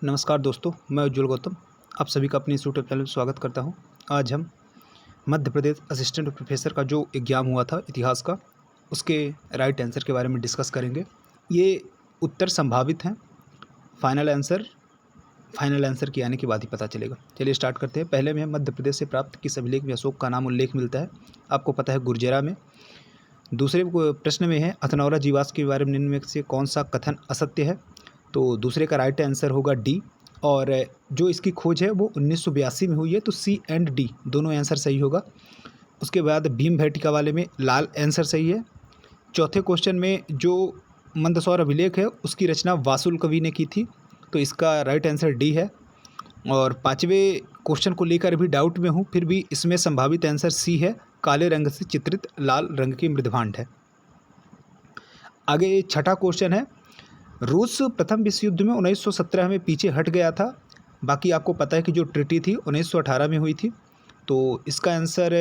नमस्कार दोस्तों, मैं उज्ज्वल गौतम आप सभी का अपने इस यूट्यूब चैनल में स्वागत करता हूं। आज हम मध्य प्रदेश असिस्टेंट प्रोफेसर का जो एग्ज़ाम हुआ था इतिहास का, उसके राइट आंसर के बारे में डिस्कस करेंगे। ये उत्तर संभावित हैं, फाइनल आंसर के आने के बाद ही पता चलेगा। चलिए स्टार्ट करते हैं। पहले में मध्य प्रदेश से प्राप्त किस अभिलेख में अशोक का नाम उल्लेख मिलता है? आपको पता है, गुर्जरा में। दूसरे प्रश्न में है, हथनौरा जीवाश्म के बारे में निम्न में से कौन सा कथन असत्य है? तो दूसरे का राइट आंसर होगा डी। और जो इसकी खोज है वो 1982 में हुई है, तो सी एंड डी दोनों आंसर सही होगा। उसके बाद भीम भैटिका वाले में लाल आंसर सही है। चौथे क्वेश्चन में जो मंदसौर अभिलेख है उसकी रचना वासुल कवि ने की थी, तो इसका राइट आंसर डी है। और पाँचवें क्वेश्चन को लेकर भी डाउट में हूँ, फिर भी इसमें संभावित आंसर सी है, काले रंग से चित्रित लाल रंग की मृदभांड है। आगे छठा क्वेश्चन है, रूस प्रथम विश्व युद्ध में 1917 में पीछे हट गया था। बाकी आपको पता है कि जो ट्रीटी थी 1918 में हुई थी, तो इसका आंसर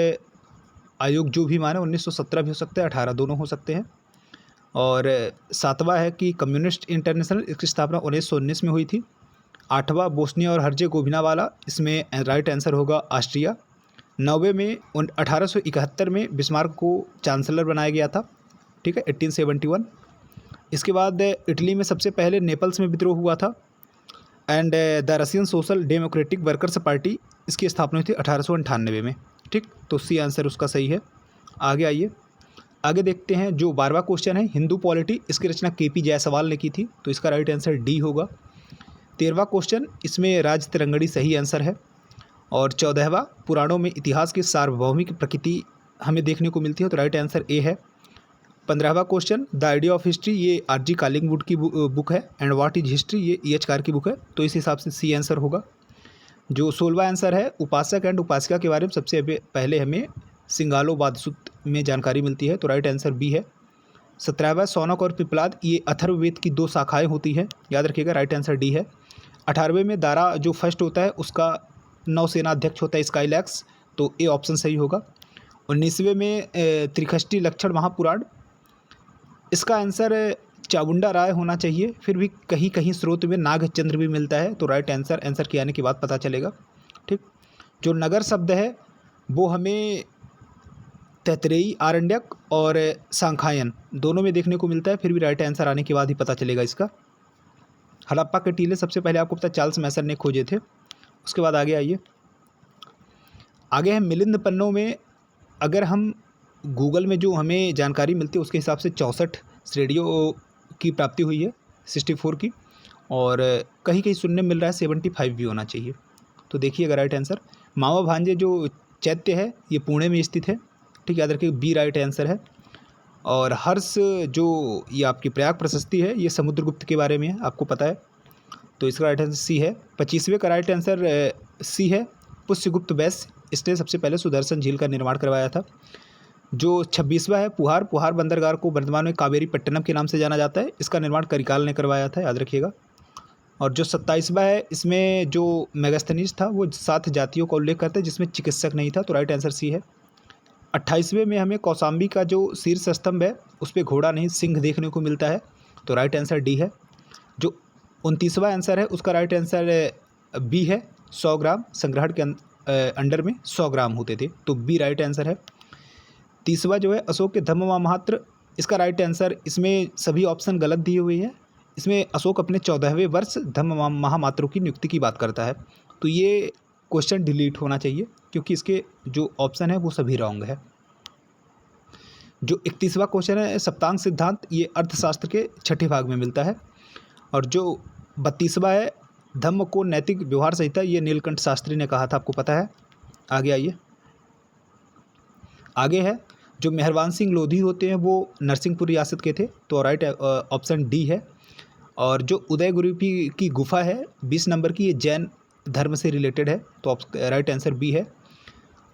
आयोग जो भी माने 1917 भी हो सकता है, 18 दोनों हो सकते हैं। और सातवां है कि कम्युनिस्ट इंटरनेशनल, इसकी स्थापना 1919 में हुई थी। आठवां बोस्निया और हर्जेगोविना वाला, इसमें राइट आंसर होगा ऑस्ट्रिया। 9वें में 1871 में बिस्मार्क को चांसलर बनाया गया था, ठीक है, 1871। इसके बाद इटली में सबसे पहले नेपल्स में विद्रोह हुआ था। And the Russian social democratic workers party, इसकी स्थापना हुई थी 1898 में, ठीक। तो सी आंसर उसका सही है। आगे आइए, आगे देखते हैं। जो 12वां क्वेश्चन है, हिंदू पॉलिटी, इसकी रचना केपी जायसवाल ने की थी, तो इसका राइट आंसर डी होगा। 13वां क्वेश्चन, इसमें राज तिरंगड़ी सही आंसर है। और 14वां, पुराणों में इतिहास की सार्वभौमिक प्रकृति हमें देखने को मिलती है, तो राइट आंसर ए है। 15वां question, the idea of history, ये आर.जी. कॉलिंगवुड की बुक है। एंड व्हाट इज हिस्ट्री, ये E.H. कार की बुक है, तो इस हिसाब से सी आंसर होगा। जो 16वां आंसर है, उपासक एंड उपासिका के बारे में सबसे पहले हमें सिंगालो वादसुत में जानकारी मिलती है, तो राइट आंसर बी है। 17वां, सौनक और पिप्पलाद, ये अथर्ववेद की 2 शाखाएँ होती हैं, याद रखिएगा, राइट आंसर डी है। 18वें में दारा जो फर्स्ट होता है उसका नौसेना अध्यक्ष होता है स्काईलैक्स, तो ए ऑप्शन सही होगा। 19वें में त्रिखष्टी लक्षण महापुराण, इसका आंसर चामुंडा राय होना चाहिए, फिर भी कहीं कहीं स्रोत में नागचंद्र भी मिलता है, तो राइट आंसर के आने के बाद पता चलेगा, ठीक। जो नगर शब्द है वो हमें तैतरेई, आरण्यक और सांखायन दोनों में देखने को मिलता है, फिर भी राइट आंसर आने के बाद ही पता चलेगा इसका। हड़प्पा के टीले सबसे पहले आपको पता चार्ल्स मैसन ने खोजे थे। उसके बाद आगे आइए, आगे है मिलिंद पन्नों में। अगर हम गूगल में जो हमें जानकारी मिलती है उसके हिसाब से 64 श्रेणियों की प्राप्ति हुई है, 64 की, और कहीं कहीं सुनने मिल रहा है 75 भी होना चाहिए। तो देखिएगा राइट आंसर। मामा भांजे जो चैत्य है ये पुणे में स्थित है, ठीक, याद रखिए, बी राइट आंसर है। और हर्ष जो ये आपकी प्रयाग प्रशस्ति है, ये समुद्रगुप्त के बारे में है, आपको पता है, तो इसका राइट आंसर सी है। 25वें का राइट आंसर सी है, पुष्यगुप्त वैश्य, इसने सबसे पहले सुदर्शन झील का निर्माण करवाया था। जो 26वां है, पुहार बंदरगाह को वर्तमान में कावेरी पट्टनम के नाम से जाना जाता है, इसका निर्माण करिकाल ने करवाया था, याद रखिएगा। और जो 27वां है, इसमें जो मेगास्थनीज था वो 7 जातियों का उल्लेख करता है जिसमें चिकित्सक नहीं था, तो राइट आंसर सी है। 28वें में हमें कौशाम्बी का जो शीर्ष स्तंभ है उस पर घोड़ा नहीं सिंह देखने को मिलता है, तो राइट आंसर डी है। जो 29वां आंसर है उसका राइट आंसर बी है, 100 ग्राम संग्रहण के अंडर में 100 ग्राम होते थे, तो बी राइट आंसर है। 30वां जो है, अशोक के धम्म महामात्र, इसका राइट आंसर, इसमें सभी ऑप्शन गलत दिए हुए हैं। इसमें अशोक अपने 14वें वर्ष धम्म महामात्रों की नियुक्ति की बात करता है, तो ये क्वेश्चन डिलीट होना चाहिए क्योंकि इसके जो ऑप्शन है वो सभी रॉन्ग है। जो 31वां क्वेश्चन है, सप्तांग सिद्धांत, ये अर्थशास्त्र के 6ठे भाग में मिलता है। और जो 32वां है, धम्म को नैतिक व्यवहार संहिता, ये नीलकंठ शास्त्री ने कहा था, आपको पता है। आगे आइए, आगे है जो मेहरबान सिंह लोधी होते हैं वो नरसिंहपुर रियासत के थे, तो राइट ऑप्शन डी है। और जो उदयगुरु की गुफा है 20 नंबर की, ये जैन धर्म से रिलेटेड है, तो राइट आंसर बी है।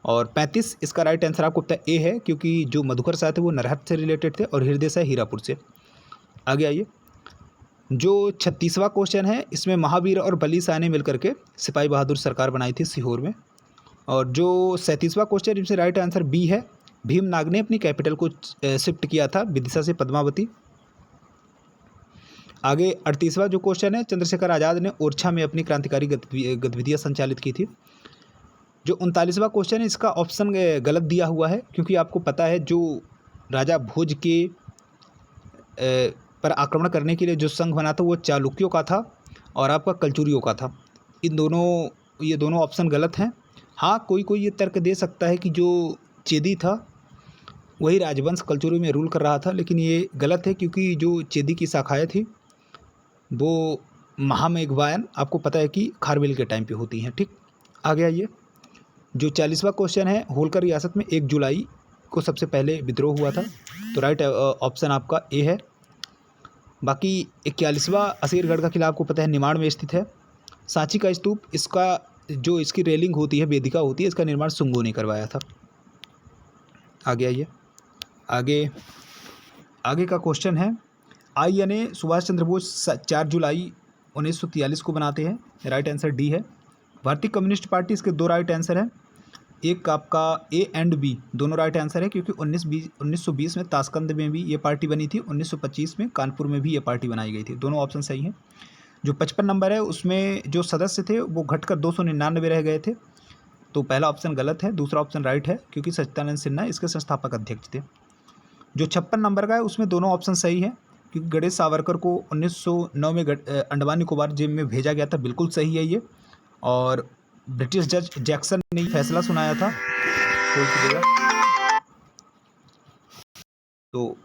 और 35, इसका राइट आंसर आपको पता है ए है, क्योंकि जो मधुकर साह थे वो नरहट से रिलेटेड थे और हृदय साह हीरापुर से। आगे आइए, जो 36वां क्वेश्चन है, इसमें महावीर और बली शाह ने मिलकर के सिपाही बहादुर सरकार बनाई थी सीहोर में। और जो 37वां क्वेश्चन, इसमें राइट आंसर बी है, भीमनाग ने अपनी कैपिटल को शिफ्ट किया था विदिशा से पद्मावती। आगे 38वां जो क्वेश्चन है, चंद्रशेखर आज़ाद ने ओरछा में अपनी क्रांतिकारी गतिविधियाँ संचालित की थी। जो 39वां क्वेश्चन है, इसका ऑप्शन गलत दिया हुआ है, क्योंकि आपको पता है जो राजा भोज के पर आक्रमण करने के लिए जो संघ बना था वो चालुक्यों का था और आपका कलचुरियों का था। ये दोनों ऑप्शन गलत हैं। हाँ, कोई कोई ये तर्क दे सकता है कि जो चेदी था वही राजवंश कलचुरी में रूल कर रहा था, लेकिन ये गलत है, क्योंकि जो चेदी की शाखाएँ थी वो महामेघवायन आपको पता है कि खारवेल के टाइम पे होती हैं। ठीक, आगे आइए। जो 40वां क्वेश्चन है, होलकर रियासत में 1 जुलाई को सबसे पहले विद्रोह हुआ था, तो राइट ऑप्शन आपका ए है। बाकी 41वां असीरगढ़ का किला आपको पता है निमाड़ में स्थित है। सांची का स्तूप, इसकी रेलिंग होती है, वेदिका होती है, इसका निर्माण शुंगों ने करवाया था। आगे आइए। आगे का क्वेश्चन है, INA सुभाष चंद्र बोस 4 जुलाई 1943 को बनाते हैं, राइट आंसर डी है। भारतीय कम्युनिस्ट पार्टी, इसके 2 राइट आंसर हैं। एक आपका A एंड B दोनों राइट आंसर है, क्योंकि 1920 में ताशकंद में भी ये पार्टी बनी थी, 1925 में कानपुर में भी ये पार्टी बनाई गई थी। दोनों ऑप्शन सही हैं। जो 55 नंबर है, उसमें जो सदस्य थे वो घटकर 299 रह गए थे, तो पहला ऑप्शन गलत है, दूसरा ऑप्शन राइट है, क्योंकि सच्चिदानंद सिन्हा इसके संस्थापक अध्यक्ष थे। जो 56 नंबर का है, उसमें दोनों ऑप्शन सही हैं, क्योंकि गणेश सावरकर को 1909 में अंडमान निकोबार जेल में भेजा गया था, बिल्कुल सही है ये। और ब्रिटिश जज जैक्सन ने फैसला सुनाया था, तो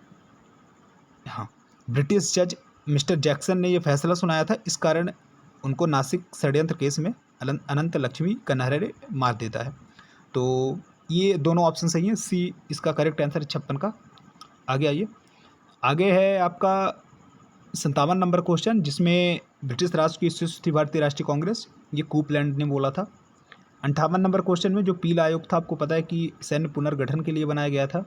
हाँ, ब्रिटिश जज मिस्टर जैक्सन ने ये फैसला सुनाया था, इस कारण उनको नासिक षड्यंत्र केस में अनंत लक्ष्मी कन्हरे मार देता है। तो ये दोनों ऑप्शन सही हैं, सी इसका करेक्ट आंसर है 56 का। आगे आइए। आगे है आपका 57 नंबर क्वेश्चन, जिसमें ब्रिटिश राष्ट्र की शीर्ष थी भारतीय राष्ट्रीय कांग्रेस, ये कूपलैंड ने बोला था। 58 नंबर क्वेश्चन में जो पील आयोग था, आपको पता है कि सैन्य पुनर्गठन के लिए बनाया गया था।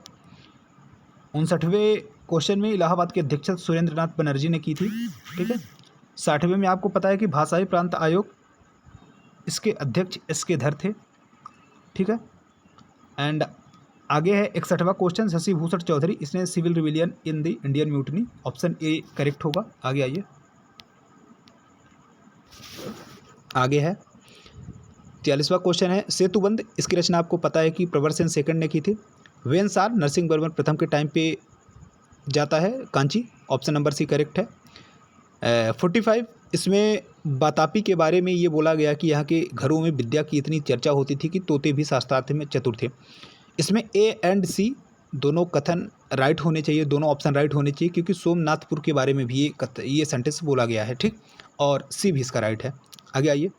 59वें क्वेश्चन में इलाहाबाद की अध्यक्षता सुरेंद्रनाथ बनर्जी ने की थी। ठीक है। 60वें में आपको पता है कि भाषाई प्रांत आयोग, इसके अध्यक्ष SK धर थे। ठीक है। एंड आगे है 61वां क्वेश्चन, शशि भूषण चौधरी, इसने civil rebellion in the Indian mutiny, option A correct होगा। आगे आइए। आगे है 43वां क्वेश्चन है, सेतुबंध, इसकी रचना आपको पता है कि प्रवर सेन सेकंड ने की थी। वेनसार नरसिंह वर्मन प्रथम के टाइम पे जाता है Kanchi, option number C correct है। 45, इसमें बातापी के बारे में ये बोला गया कि यहाँ के घरों में विद्या की इतनी चर्चा होती थी कि तोते भी शास्त्रार्थ में चतुर थे। इसमें A एंड C दोनों कथन राइट होने चाहिए, दोनों ऑप्शन राइट होने चाहिए, क्योंकि सोमनाथपुर के बारे में भी ये सेंटेंस बोला गया है। ठीक, और C भी इसका राइट है। आगे आइए।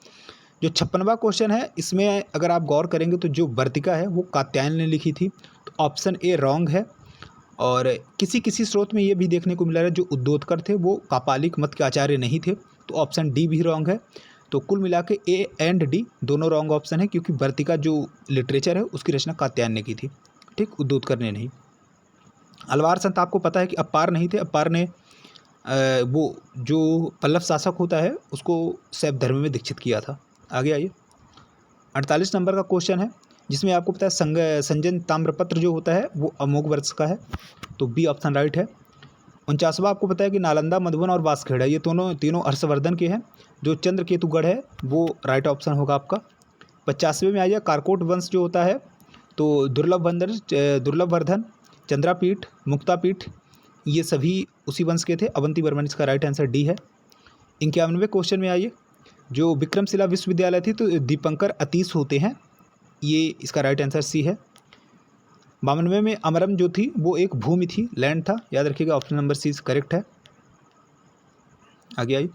जो 56वां क्वेश्चन है, इसमें अगर आप गौर करेंगे तो जो वर्तिका है वो कात्यायन ने लिखी थी, तो ऑप्शन ए रॉन्ग है। और किसी किसी स्रोत में ये भी देखने को मिला है जो उद्योतकर थे वो कापालिक मत के आचार्य नहीं थे, तो ऑप्शन डी भी रॉन्ग है। तो कुल मिला के A एंड D दोनों रॉन्ग ऑप्शन है, क्योंकि वर्तिका जो लिटरेचर है उसकी रचना कात्यायन ने की थी। ठीक, उद्योतकर ने नहीं। अलवार संत आपको पता है कि अपार नहीं थे, अपार ने वो जो पल्लव शासक होता है उसको शैव धर्म में दीक्षित किया था। आगे आइए। 48 नंबर का क्वेश्चन है, जिसमें आपको पता है संजन ताम्रपत्र जो होता है वो अमोघ वर्ष का है, तो बी ऑप्शन राइट है। 49वां आपको पता है कि नालंदा, मधुबन और बांसखेड़ा ये तीनों हर्षवर्धन के हैं। जो चंद्रकेतुगढ़ है वो राइट ऑप्शन होगा आपका। 50वें में आइए, कारकोट वंश जो होता है, तो दुर्लभवर्धन, चंद्रापीठ, मुक्तापीठ ये सभी उसी वंश के थे। अवंती वर्मन, इसका राइट आंसर डी है। 51वें क्वेश्चन में आइए, जो विक्रमशिला विश्वविद्यालय थी तो दीपंकर अतीश होते हैं, ये इसका राइट आंसर सी है। 52वें में अमरम जो थी वो एक भूमि थी, लैंड था, याद रखिएगा, ऑप्शन नंबर सी करेक्ट है। आगे आइए।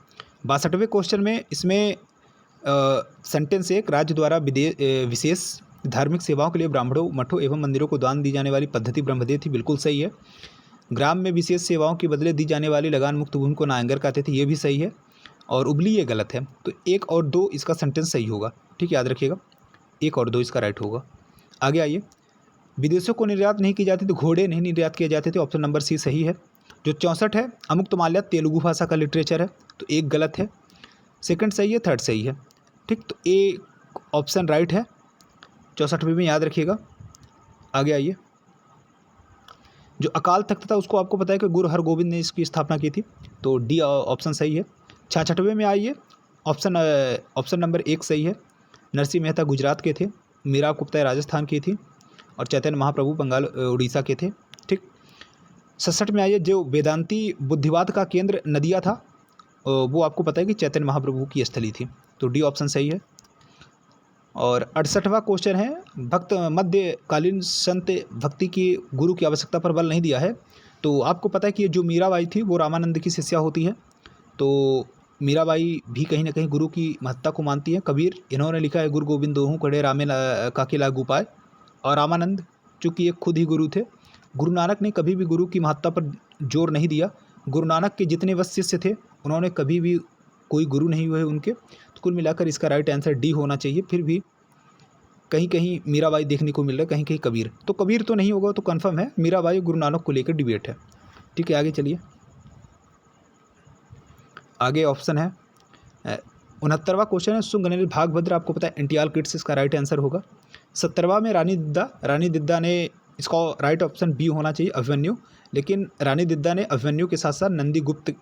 62वें क्वेश्चन में इसमें सेंटेंस एक, राज्य द्वारा विशेष धार्मिक सेवाओं के लिए ब्राह्मणों, मठों एवं मंदिरों को दान दी जाने वाली पद्धति ब्रह्मदेव थी, बिल्कुल सही है। ग्राम में विशेष सेवाओं के बदले दी जाने वाली लगान मुक्त भूमि को नायंगर कहते थे, ये भी सही है। और उबली ये गलत है, तो 1 और 2 इसका सेंटेंस सही होगा। ठीक, याद रखिएगा, 1 और 2 इसका राइट होगा। आगे आइए। विदेशों को निर्यात नहीं की जाती तो घोड़े नहीं निर्यात किए जाते थे, ऑप्शन नंबर सी सही है। जो 64 है, अमुक्तमाल्या तेलुगु भाषा का लिटरेचर है, तो 1 गलत है, सेकंड सही है, थर्ड सही है। ठीक, तो ए ऑप्शन राइट है 64वें में, याद रखिएगा। आगे आइए। जो अकाल तख्त था उसको आपको पता है कि गुरु हरगोविंद ने इसकी स्थापना की थी, तो डी ऑप्शन सही है। 66वें में आइए, ऑप्शन नंबर 1 सही है। नरसिंह मेहता गुजरात के थे, मीरा आपको पता है राजस्थान की थी, और चैतन्य महाप्रभु बंगाल उड़ीसा के थे। ठीक। 67 में आइए, जो वेदांती बुद्धिवाद का केंद्र नदिया था वो आपको पता है कि चैतन्य महाप्रभु की स्थली थी, तो डी ऑप्शन सही है। और 68वां क्वेश्चन है, भक्त मध्यकालीन संत भक्ति की गुरु की आवश्यकता पर बल नहीं दिया है। तो आपको पता है कि जो मीराबाई थी वो रामानंद की शिष्या होती है, तो मीराबाई भी कहीं ना कहीं गुरु की महत्ता को मानती है। कबीर इन्होंने लिखा है गुरु गोविंद दोहूँ कड़े रामे काके लागू पाए। और रामानंद चूँकि एक खुद ही गुरु थे। गुरु नानक ने कभी भी गुरु की महत्ता पर जोर नहीं दिया। गुरु नानक के जितने वह शिष्य थे उन्होंने कभी भी कोई गुरु नहीं हुए उनके। तो कुल मिलाकर इसका राइट आंसर डी होना चाहिए। फिर भी कहीं कहीं मीराबाई देखने को मिल रहा है, कहीं कहीं कबीर, तो कबीर तो नहीं होगा, तो कंफर्म है मीराबाई गुरु नानक को लेकर डिबेट है। ठीक है, आगे चलिए। आगे ऑप्शन है 69वां क्वेश्चन है, सुंगनेर भागभद्र आपको पता है एनटीआर किड्स इसका राइट आंसर होगा। 70वां में रानी दिद्दा ने, इसका राइट ऑप्शन बी होना चाहिए अभिमन्यु। लेकिन रानी दिद्दा ने अभिमन्यु के साथ साथ नंदी गुप्त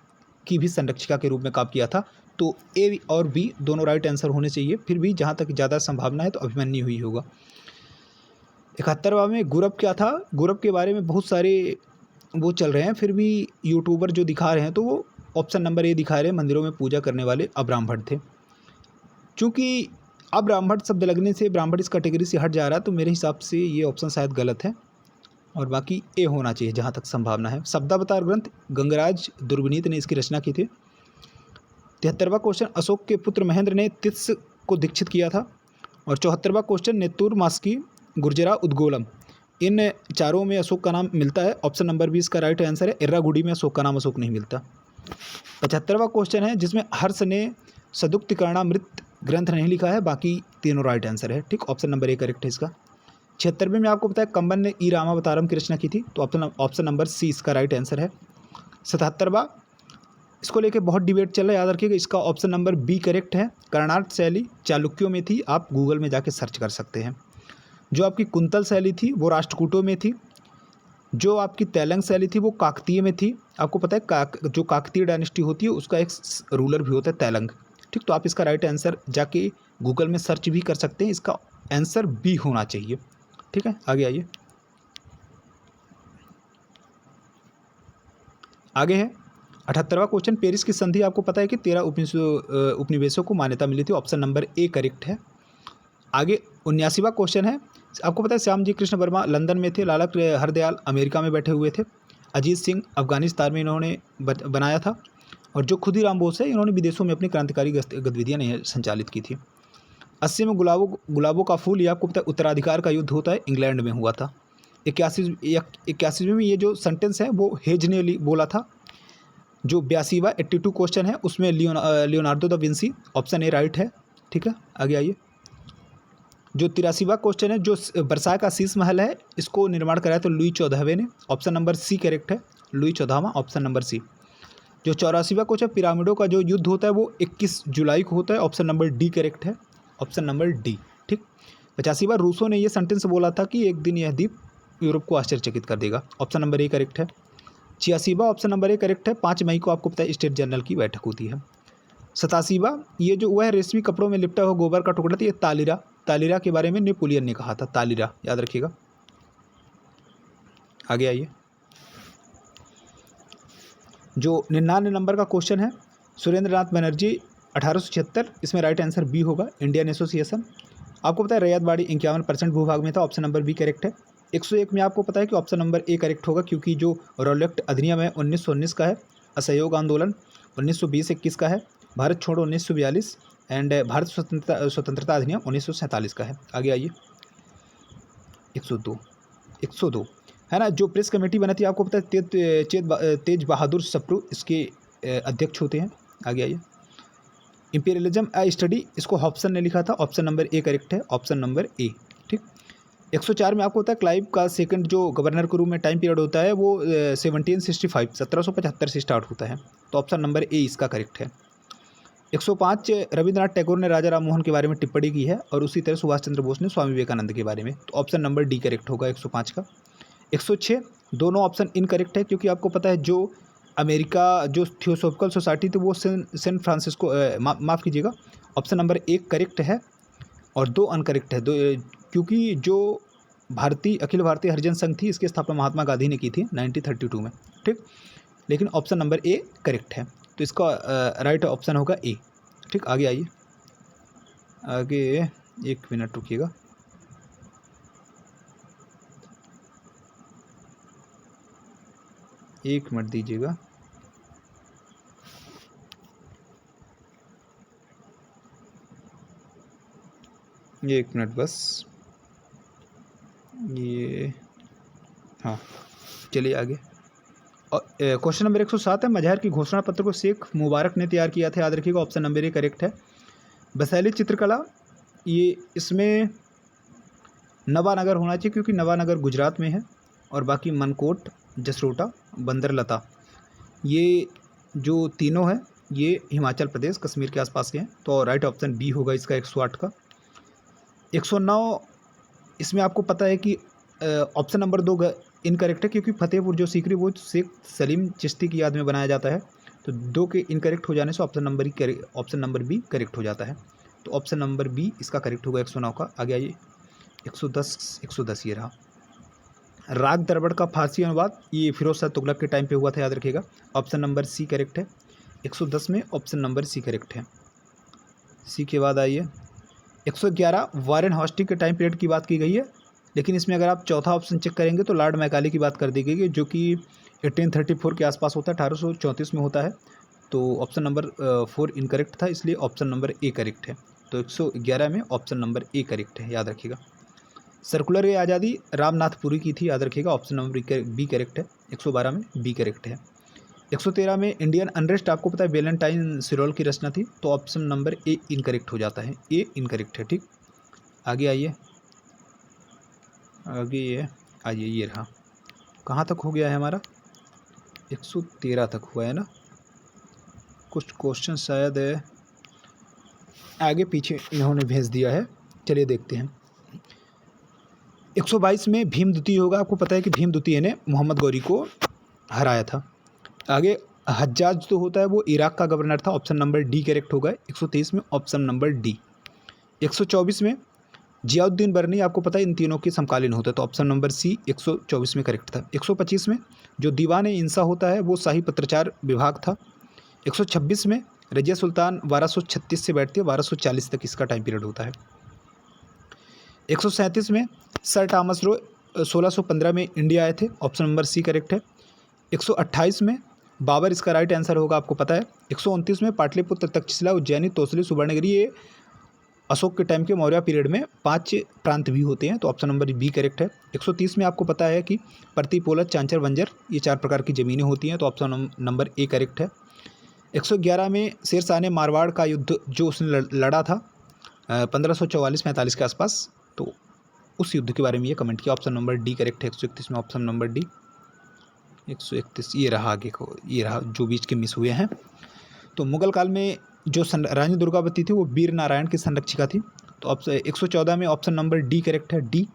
की भी संरक्षिका के रूप में काम किया था, तो ए और बी दोनों राइट आंसर होने चाहिए। फिर भी जहाँ तक ज़्यादा संभावना है तो अभिमन्यु ही होगा। 71वां में गुरब क्या था, गुरब के बारे में बहुत सारे वो चल रहे हैं, फिर भी यूट्यूबर जो दिखा रहे हैं तो वो ऑप्शन नंबर ए दिखा रहे हैं, मंदिरों में पूजा करने वाले अब्राह्मण थे। चूँकि अब्राह्मण शब्द लगने से ब्राह्मण इस कैटेगरी से हट जा रहा है, तो मेरे हिसाब से ये ऑप्शन शायद गलत है, और बाकी ए होना चाहिए जहाँ तक संभावना है। शब्दावतार ग्रंथ गंगराज दुर्विनीत ने इसकी रचना की थी। 73वां क्वेश्चन, अशोक के पुत्र महेंद्र ने तित्स को दीक्षित किया था। और 74वां क्वेश्चन, नेतुर मास्की गुर्जरा उद्गोलम, इन चारों में अशोक का नाम मिलता है। ऑप्शन नंबर 20 का राइट आंसर है। एर्रागुडी में अशोक का नाम अशोक नहीं मिलता। 75वां क्वेश्चन है, जिसमें हर्ष ने सदुक्तिकरणामृत ग्रंथ नहीं लिखा है, बाकी तीनों राइट आंसर है। ठीक, ऑप्शन नंबर ए करेक्ट है इसका। 76वें में आपको पता है कंबन ने ई रामावतारम की रचना की थी, तो ऑप्शन नंबर सी इसका राइट आंसर है। 77वां, इसको लेके बहुत डिबेट चल रहा है, याद रखिएगा, इसका ऑप्शन नंबर बी करेक्ट है। कर्नाट शैली चालुक्यों में थी, आप गूगल में जाके सर्च कर सकते हैं। जो आपकी कुंतल शैली थी वो राष्ट्रकूटों में थी। जो आपकी तैलंग शैली थी वो काकतीय में थी। आपको पता है जो काकतीय डायनेस्टी होती है उसका एक रूलर भी होता है तैलंग। ठीक, तो आप इसका राइट आंसर जाके गूगल में सर्च भी कर सकते हैं, इसका आंसर बी होना चाहिए। ठीक है, आगे आइए। आगे है 78वां क्वेश्चन, पेरिस की संधि आपको पता है कि 13 उपनिवेशों को मान्यता मिली थी। ऑप्शन नंबर ए करेक्ट है। आगे 79वां क्वेश्चन है, आपको पता है श्याम जी कृष्ण वर्मा लंदन में थे, लाला हरदयाल अमेरिका में बैठे हुए थे, अजीत सिंह अफगानिस्तान में इन्होंने बनाया था, और जो खुदीराम बोस है इन्होंने विदेशों में अपनी क्रांतिकारी गतिविधियाँ संचालित की थी। 80 में गुलाबों का फूल, ये आपको पता है उत्तराधिकार का युद्ध होता है, इंग्लैंड में हुआ था। 81वें में ये जो सेंटेंस है वो हेज ने बोला था। जो 82वां 82 क्वेश्चन है उसमें Leonardo da Vinci, option A right है। ठीक है, आगे आइए। जो 83वां क्वेश्चन है, जो वर्साय का शीश महल है इसको निर्माण कराया तो लुई 14वें ने, ऑप्शन नंबर सी करेक्ट है। लुई 14वां, ऑप्शन नंबर सी। जो 84वां क्वेश्चन, पिरामिडों का जो युद्ध होता है वो 21 जुलाई को होता है, ऑप्शन नंबर डी करेक्ट है, ऑप्शन नंबर डी। ठीक, 85वां, रूसो ने ये सेंटेंस बोला था कि एक दिन यह द्वीप यूरोप को आश्चर्यचकित कर देगा, ऑप्शन नंबर ए करेक्ट है। 86वां, ऑप्शन नंबर ए करेक्ट है। 5 मई को आपको पता है स्टेट जनरल की बैठक होती है। 87वां, ये जो वह रेशमी कपड़ों में लिपटा हुआ गोबर का टुकड़ा था, ये तालिरा के बारे में नेपोलियन ने कहा था, तालिरा याद रखिएगा। आगे आइए। जो 99 नंबर का क्वेश्चन है, सुरेंद्रनाथ बनर्जी 1876, इसमें राइट आंसर बी होगा, इंडियन एसोसिएशन। आपको पता है रैयतबाड़ी 51% भूभाग में था, ऑप्शन नंबर बी करेक्ट है। 101 में आपको पता है कि ऑप्शन नंबर ए करेक्ट होगा, क्योंकि जो रॉलेक्ट अधिनियम है 1919 का है, असहयोग आंदोलन 1920-21 का है, भारत छोड़ो 1942 एंड भारत स्वतंत्रता अधिनियम 1947 का है। आगे आइए। 102 है ना। जो प्रेस कमेटी बनी थी आपको पता है तेज बहादुर सप्रू इसके अध्यक्ष होते हैं। आगे आइए। इंपीरियलिज्म ए स्टडी, इसको हॉब्सन ने लिखा था, ऑप्शन नंबर ए करेक्ट है, ऑप्शन नंबर ए। ठीक, 104 में आपको होता है क्लाइव का सेकंड जो गवर्नर के रूप में टाइम पीरियड होता है वो 1775 से स्टार्ट होता है, तो ऑप्शन नंबर ए इसका करेक्ट है। 105 रविंद्रनाथ टैगोर ने राजा राम मोहन के बारे में टिप्पणी की है, और उसी तरह सुभाष चंद्र बोस ने स्वामी विवेकानंद के बारे में, तो ऑप्शन नंबर डी करेक्ट होगा 105 का। 106 दोनों ऑप्शन इनकरेक्ट है, क्योंकि आपको पता है जो अमेरिका जो थियोसॉफिकल सोसाइटी थी वो सैन फ्रांसिस्को, माफ़ कीजिएगा, ऑप्शन नंबर 1 करेक्ट है और 2 अनकरेक्ट है। क्योंकि जो भारतीय अखिल भारतीय हरिजन संघ थी, इसकी स्थापना महात्मा गांधी ने की थी 1932 में, ठीक। लेकिन ऑप्शन नंबर ए करेक्ट है, तो इसका राइट ऑप्शन होगा ए, ठीक। आगे आइए, आगे 1 मिनट रुकिएगा। एक मिनट दीजिएगा। ये 1 मिनट बस, ये हाँ, चलिए आगे। और क्वेश्चन नंबर 107 है, मजहर की घोषणा पत्र को शेख मुबारक ने तैयार किया था, याद रखिएगा, ऑप्शन नंबर ए करेक्ट है। वैशाली चित्रकला, ये इसमें नवानगर होना चाहिए, क्योंकि नवानगर गुजरात में है, और बाकी मनकोट, जसरोटा, बंदरलता, ये जो तीनों हैं ये हिमाचल प्रदेश कश्मीर के आसपास के हैं, तो राइट ऑप्शन बी होगा इसका 108 का। 109, इसमें आपको पता है कि ऑप्शन नंबर 2 इनकरेक्ट है, क्योंकि फतेहपुर जो सीकरी वो शेख सलीम चिश्ती की याद में बनाया जाता है, तो 2 के इनकरेक्ट हो जाने से ऑप्शन नंबर बी करेक्ट हो जाता है, तो ऑप्शन नंबर बी इसका करेक्ट होगा 109 का। आगे आइए, 110 ये रहा। राग दरबार का फारसी अनुवाद ये फिरोज शाह तुगलक के टाइम पे हुआ था, याद रखिएगा, ऑप्शन नंबर सी करेक्ट है। 110 में ऑप्शन नंबर सी करेक्ट है। सी के बाद आइए 111, वारेन हॉस्टिंग के टाइम पीरियड की बात की गई है, लेकिन इसमें अगर आप चौथा ऑप्शन चेक करेंगे तो लॉर्ड मैकाले की बात कर दी गई है, जो कि 1834 के आसपास होता है, 1834 में होता है, तो ऑप्शन नंबर 4 इनकरेक्ट था, इसलिए ऑप्शन नंबर ए करेक्ट है। तो 111 में ऑप्शन नंबर ए करेक्ट है, याद रखिएगा। सर्कुलर ए आज़ादी रामनाथपुरी की थी, याद रखिएगा, ऑप्शन नंबर बी करेक्ट है। 112 में बी करेक्ट है। 113 में इंडियन अनरेस्ट, आपको पता है वैलेंटाइन सिरोल की रचना थी, तो ऑप्शन नंबर ए इनकरेक्ट हो जाता है, ए इनकरेक्ट है, ठीक। आगे आइए, आइए ये रहा, कहाँ तक हो गया है हमारा, 113 तक हुआ है ना, कुछ क्वेश्चन शायद आगे पीछे इन्होंने भेज दिया है, चलिए देखते हैं। 122 में भीम द्वितीय होगा, आपको पता है कि भीम द्वितीय ने मोहम्मद गौरी को हराया था। आगे हज्जाज जो होता है वो इराक का गवर्नर था, ऑप्शन नंबर डी करेक्ट होगा 123 में, ऑप्शन नंबर डी। 124 में जियाउद्दीन बरनी, आपको पता है इन तीनों के समकालीन होता है, तो ऑप्शन नंबर सी 124 में करेक्ट था। 125 में जो दीवान इंसा होता है वो शाही पत्राचार विभाग था। 126 में रजिया सुल्तान 1236 से बैठती है, 1240 तक इसका टाइम पीरियड होता है। 137 में सर थॉमस रो 1615 में इंडिया आए थे, ऑप्शन नंबर सी करेक्ट है। 128 में बाबर इसका राइट आंसर होगा, आपको पता है। 129 में पाटलिपुत्र, तक्षशिला, उज्जैनी, तोसली, सुवर्णगिरी, ये अशोक के टाइम के मौर्य पीरियड में 5 प्रांत भी होते हैं, तो ऑप्शन नंबर बी करेक्ट है। 130 में आपको पता है कि प्रतिपोलत, चांचर, बंजर, ये 4 प्रकार की ज़मीनें होती हैं, तो ऑप्शन नंबर ए करेक्ट है। 111 में शेर शाह ने मारवाड़ का युद्ध जो उसने लड़ा था 1544-45 के आसपास, तो उस युद्ध के बारे में ये कमेंट किया, ऑप्शन नंबर डी करेक्ट है। 131 में ऑप्शन नंबर डी। 131 ये रहा, आगे को ये रहा जो बीच के मिस हुए हैं। तो मुगल काल में जो रानी दुर्गावती थी वो वीर नारायण की संरक्षिका थी, तो ऑप्शन 114 में ऑप्शन नंबर डी करेक्ट है, डी।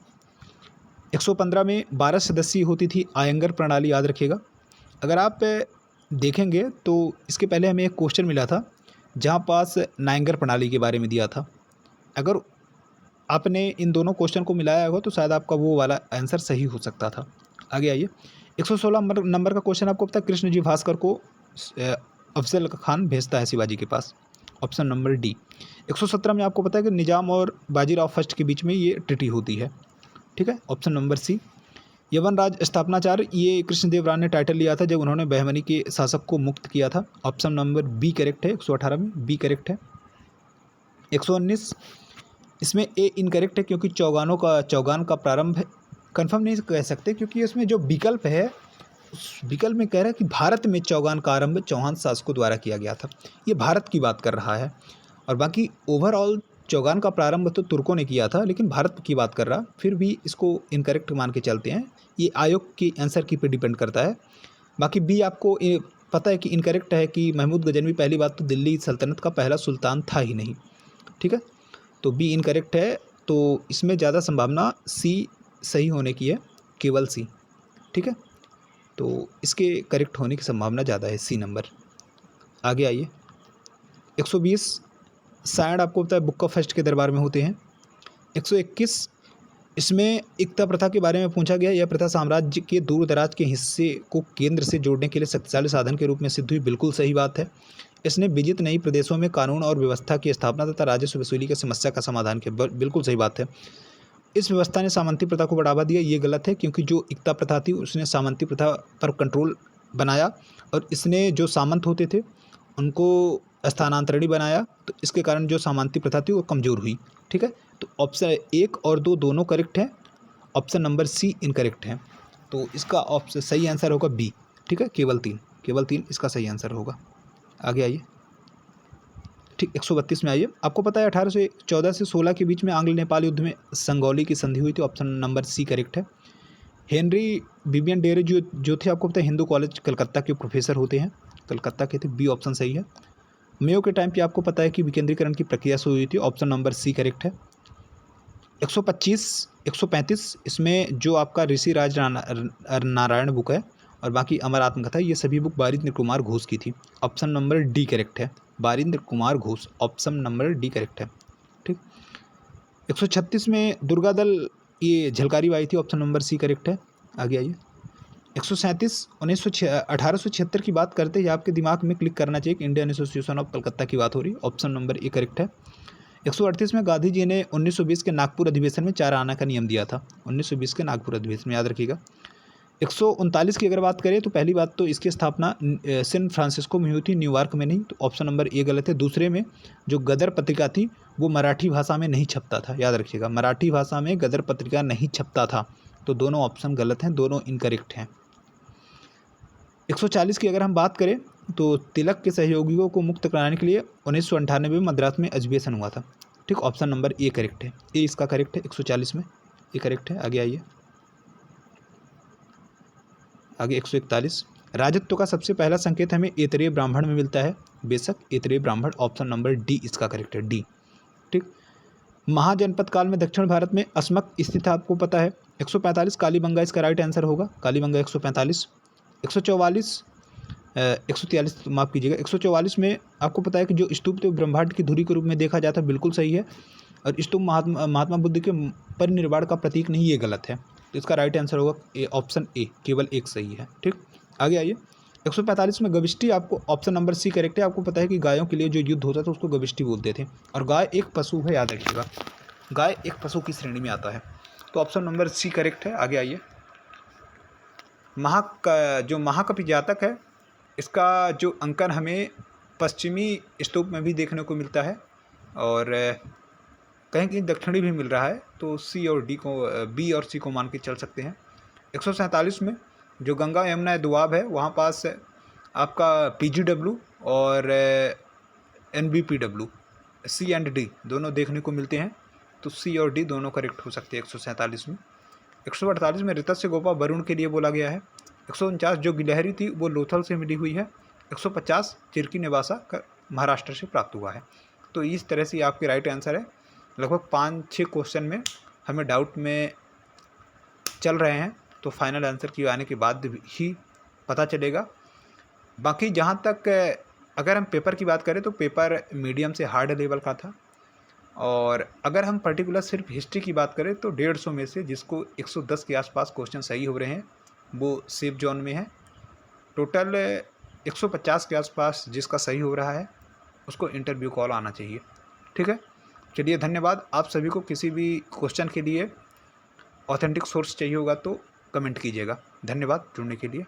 115 में 12 सदस्यीय होती थी आयंगर प्रणाली, याद रखिएगा। अगर आप देखेंगे तो इसके पहले हमें एक क्वेश्चन मिला था जहाँ पास नायंगर प्रणाली के बारे में दिया था, अगर आपने इन दोनों क्वेश्चन को मिलाया होगा तो शायद आपका वो वाला आंसर सही हो सकता था। आगे आइए, 116 नंबर का क्वेश्चन आपको पता है कृष्ण जी भास्कर को अफजल खान भेजता है शिवाजी के पास, ऑप्शन नंबर डी। 117 में आपको पता है कि निजाम और बाजीराव फर्स्ट के बीच में ये ट्रीटी होती है, ठीक है, ऑप्शन नंबर सी। यवनराज स्थापनाचार्य, ये कृष्णदेव राय ने टाइटल लिया था जब उन्होंने बहमनी के शासक को मुक्त किया था, ऑप्शन नंबर बी करेक्ट है। 118 में बी करेक्ट है। 119 इसमें ए इनकरेक्ट है, क्योंकि चौगान का प्रारंभ कंफर्म नहीं कह सकते, क्योंकि इसमें जो विकल्प है उस विकल्प में कह रहा है कि भारत में चौगान का आरंभ चौहान शासकों द्वारा किया गया था, ये भारत की बात कर रहा है, और बाकी ओवरऑल चौगान का प्रारंभ तो तुर्कों ने किया था, लेकिन भारत की बात कर रहा, फिर भी इसको इनकरेक्ट मान के चलते हैं, ये आयोग की आंसर की पे डिपेंड करता है। बाकी बी आपको पता है कि इनकरेक्ट है कि महमूद गजनवी पहली बात तो दिल्ली सल्तनत का पहला सुल्तान था ही नहीं, ठीक है, तो बी इनकरेक्ट है, तो इसमें ज़्यादा संभावना सी सही होने की है, केवल सी, ठीक है। तो इसके करेक्ट होने की संभावना ज़्यादा है, सी नंबर। आगे आइए। 120 साइंड आपको पता है बुक ऑफ फर्स्ट के दरबार में होते हैं। 121 इसमें एकता प्रथा के बारे में पूछा गया। यह प्रथा साम्राज्य के दूर दराज के हिस्से को केंद्र से जोड़ने के लिए शक्तिशाली साधन के रूप में सिद्ध हुई। बिल्कुल सही बात है। इसने विजित नई प्रदेशों में कानून और व्यवस्था की स्थापना तथा राजस्व वसूली की समस्या का समाधान किया। बिल्कुल सही बात है। इस व्यवस्था ने सामंती प्रथा को बढ़ावा दिया। ये गलत है, क्योंकि जो एकता प्रथा थी उसने सामंती प्रथा पर कंट्रोल बनाया और इसने जो सामंत होते थे उनको स्थानांतरणी बनाया, तो इसके कारण जो सामंती प्रथा थी वो कमज़ोर हुई। ठीक है, तो ऑप्शन 1 और 2 दोनों करेक्ट हैं। ऑप्शन नंबर सी इनकरेक्ट है। तो इसका ऑप्शन सही आंसर होगा बी। ठीक है, केवल 3 इसका सही आंसर होगा। आगे आइए। ठीक, 132 में आइए। आपको पता है 1814 से 16 के बीच में आंग्ल नेपाल युद्ध में संगौली की संधि हुई थी। ऑप्शन नंबर सी करेक्ट है। हेनरी विवियन डेरे जो थे, आपको पता है हिंदू कॉलेज कलकत्ता के प्रोफेसर होते हैं, कलकत्ता के थे। बी ऑप्शन सही है। मेयो के टाइम पे आपको पता है कि विकेंद्रीकरण की प्रक्रिया शुरू हुई थी। ऑप्शन नंबर सी करेक्ट है। 135 इसमें जो आपका ऋषि राज नारायण बुक है और बाकी अमर आत्मकथा, ये सभी बुक बारिंद्र कुमार घोष की थी। ऑप्शन नंबर डी करेक्ट है। Barindra Kumar Ghosh, option number D correct है। ठीक, 136 में दुर्गा दल ये झलकारी आई थी। ऑप्शन नंबर सी करेक्ट है। आगे आइए। 137 1876 की बात करते ही आपके दिमाग में क्लिक करना चाहिए कि इंडियन एसोसिएशन ऑफ कलकत्ता की बात हो रही है। ऑप्शन नंबर ए करेक्ट है। 138 में गांधी जी ने 1920 के नागपुर अधिवेशन में 4 आना का नियम दिया था। 1920 के नागपुर अधिवेशन में, याद रखिएगा। 139 की अगर बात करें तो पहली बात तो इसकी स्थापना सैन फ्रांसिस्को में हुई थी, न्यूयॉर्क में नहीं, तो ऑप्शन नंबर ए गलत है। दूसरे में जो गदर पत्रिका थी वो मराठी भाषा में नहीं छपता था, याद रखिएगा, मराठी भाषा में गदर पत्रिका नहीं छपता था। तो दोनों ऑप्शन गलत हैं, दोनों इनकरेक्ट हैं। 140 की अगर हम बात करें तो तिलक के सहयोगियों को मुक्त कराने के लिए 1998 में मद्रास में अधिवेशन हुआ था। ठीक, ऑप्शन नंबर ए करेक्ट है। ए इसका करेक्ट है। 140 में ए करेक्ट है। आगे आइए। आगे 141 राजत्व का सबसे पहला संकेत हमें ऐतरेय ब्राह्मण में मिलता है। बेशक ऐतरेय ब्राह्मण, ऑप्शन नंबर डी इसका करेक्ट है, डी। ठीक, महाजनपद काल में दक्षिण भारत में अस्मक स्थित था, आपको पता है। 145 कालीबंगा इसका राइट आंसर होगा, कालीबंगा 145। 144 143 माफ़ कीजिएगा। 144 में आपको पता है कि जो स्तूप थे ब्रह्मांड की धुरी के रूप में देखा जाता है, बिल्कुल सही है। और स्तूप महात्मा बुद्ध के परिनिर्वाण का प्रतीक नहीं, ये गलत है। तो इसका राइट आंसर होगा ऑप्शन ए, केवल एक सही है। ठीक, आगे आइए। 145 में गविष्टि, आपको ऑप्शन नंबर सी करेक्ट है। आपको पता है कि गायों के लिए जो युद्ध होता था उसको गविष्टि बोलते थे, और गाय एक पशु है, याद रखिएगा, गाय एक पशु की श्रेणी में आता है। तो ऑप्शन नंबर सी करेक्ट है। आगे आइए। जो महाकपि जातक है, इसका जो अंकन हमें पश्चिमी स्तूप में भी देखने को मिलता है और कहीं कहीं दक्षिणी भी मिल रहा है। तो सी और डी को, बी और सी को मान के चल सकते हैं। 147 में जो गंगा यमुना दोआब है वहाँ पास आपका PGW और NBPW, सी एंड डी दोनों देखने को मिलते हैं। तो सी और डी दोनों करेक्ट हो सकते हैं 147 में। 148 में ऋतस्य गोपा वरुण के लिए बोला गया है। 149 जो गिलहरी थी वो लोथल से मिली हुई है। 150 चिरकी निवासा महाराष्ट्र से प्राप्त हुआ है। तो इस तरह से आपके राइट आंसर है। लगभग 5-6 क्वेश्चन में हमें डाउट में चल रहे हैं, तो फाइनल आंसर की आने के बाद ही पता चलेगा। बाकी जहाँ तक अगर हम पेपर की बात करें तो पेपर मीडियम से हार्ड लेवल का था, और अगर हम पर्टिकुलर सिर्फ हिस्ट्री की बात करें तो 150 में से जिसको 110 के आसपास क्वेश्चन सही हो रहे हैं वो सेफ जोन में है। टोटल 150 के आसपास जिसका सही हो रहा है उसको इंटरव्यू कॉल आना चाहिए। ठीक है, चलिए धन्यवाद। आप सभी को किसी भी क्वेश्चन के लिए ऑथेंटिक सोर्स चाहिए होगा तो कमेंट कीजिएगा। धन्यवाद जुड़ने के लिए।